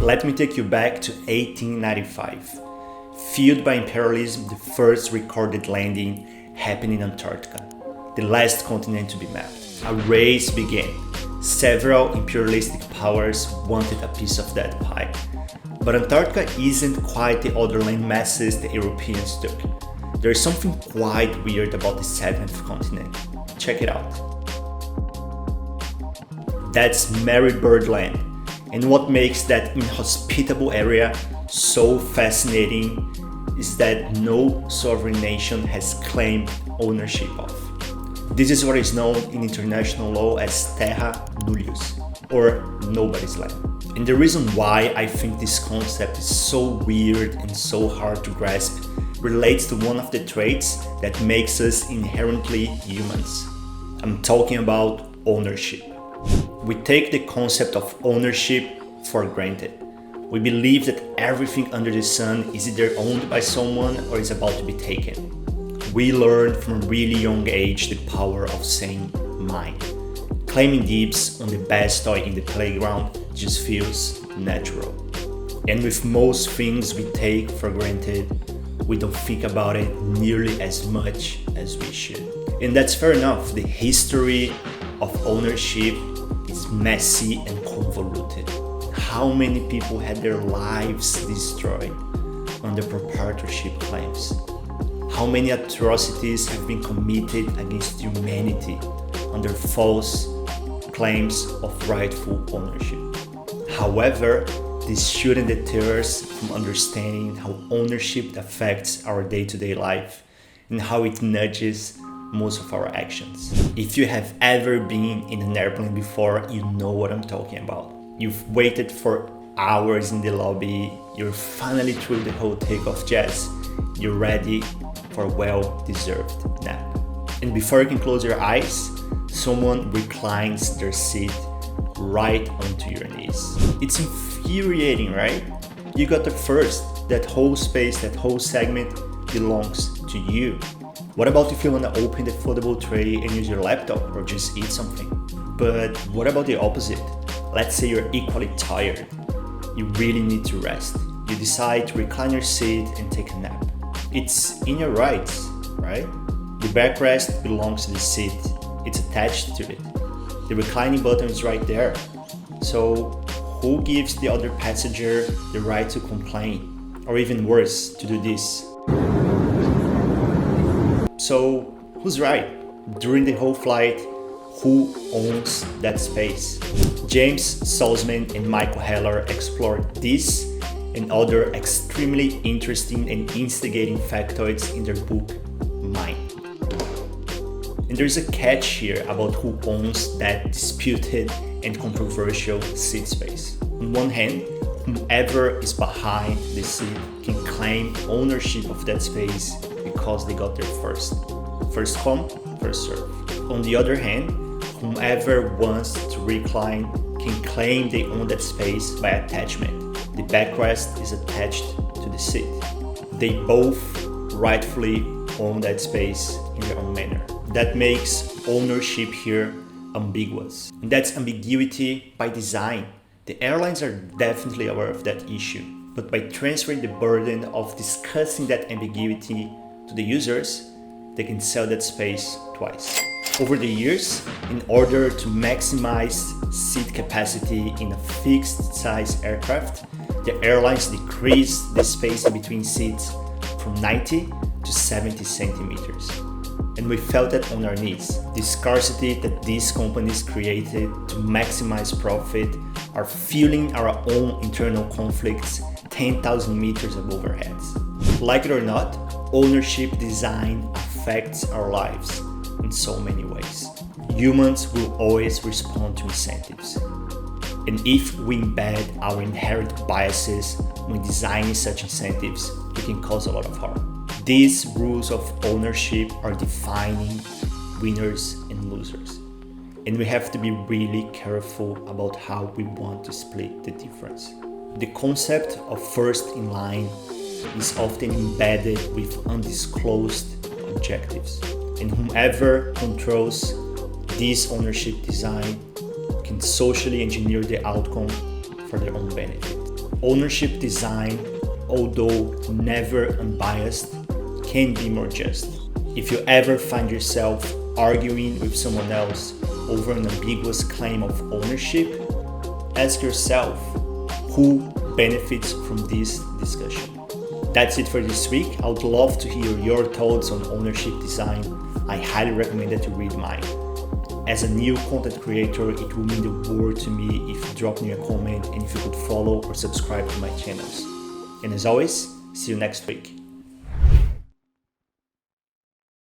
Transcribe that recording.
Let me take you back to 1895. Fueled by imperialism, the first recorded landing happened in Antarctica, the last continent to be mapped. A race began. Several imperialistic powers wanted a piece of that pie. But Antarctica isn't quite the other land masses the Europeans took. There is something quite weird about the seventh continent. Check it out. That's Mary Bird Land. And what makes that inhospitable area so fascinating is that no sovereign nation has claimed ownership of. This is what is known in international law as terra nullius, or nobody's land. And the reason why I think this concept is so weird and so hard to grasp relates to one of the traits that makes us inherently humans. I'm talking about ownership. We take the concept of ownership for granted. We believe that everything under the sun is either owned by someone or is about to be taken. We learn from a really young age the power of saying mine. Claiming dibs on the best toy in the playground just feels natural. And with most things we take for granted, we don't think about it nearly as much as we should. And that's fair enough. The history of ownership is messy and convoluted. How many people had their lives destroyed under proprietorship claims? How many atrocities have been committed against humanity under false claims of rightful ownership? However, this shouldn't deter us from understanding how ownership affects our day-to-day life and how it nudges most of our actions. If you have ever been in an airplane before, you know what I'm talking about. You've waited for hours in the lobby, you're finally through the whole takeoff jazz, you're ready for a well-deserved nap. And before you can close your eyes, someone reclines their seat right onto your knees. It's infuriating, right? You got the first. That whole space, that whole segment belongs to you. What about if you want to open the foldable tray and use your laptop or just eat something? But what about the opposite? Let's say you're equally tired. You really need to rest. You decide to recline your seat and take a nap. It's in your rights, right? The backrest belongs to the seat. It's attached to it. The reclining button is right there. So who gives the other passenger the right to complain? Or even worse, to do this? So who's right? During the whole flight, who owns that space? James Salzman and Michael Heller explored this and other extremely interesting and instigating factoids in their book, Mine. And there's a catch here about who owns that disputed and controversial seat space. On one hand, whomever is behind the seat can claim ownership of that space because they got there first. First come, first serve. On the other hand, whomever wants to recline can claim they own that space by attachment. The backrest is attached to the seat. They both rightfully own that space in their own manner. That makes ownership here ambiguous. And that's ambiguity by design. The airlines are definitely aware of that issue. But by transferring the burden of discussing that ambiguity to the users, they can sell that space twice. Over the years, in order to maximize seat capacity in a fixed size aircraft, the airlines decreased the space in between seats from 90 to 70 centimeters. And we felt that on our knees. The scarcity that these companies created to maximize profit are fueling our own internal conflicts 10,000 meters above our heads. Like it or not, ownership design affects our lives in so many ways. Humans will always respond to incentives. And if we embed our inherent biases when designing such incentives, we can cause a lot of harm. These rules of ownership are defining winners and losers. And we have to be really careful about how we want to split the difference. The concept of first in line is often embedded with undisclosed objectives. And whomever controls this ownership design can socially engineer the outcome for their own benefit. Ownership design, although never unbiased, can be more just. If you ever find yourself arguing with someone else over an ambiguous claim of ownership, ask yourself, who benefits from this discussion? That's it for this week. I would love to hear your thoughts on ownership design. I highly recommend that you read mine. As a new content creator, it will mean the world to me if you drop me a comment and if you could follow or subscribe to my channels. And as always, see you next week.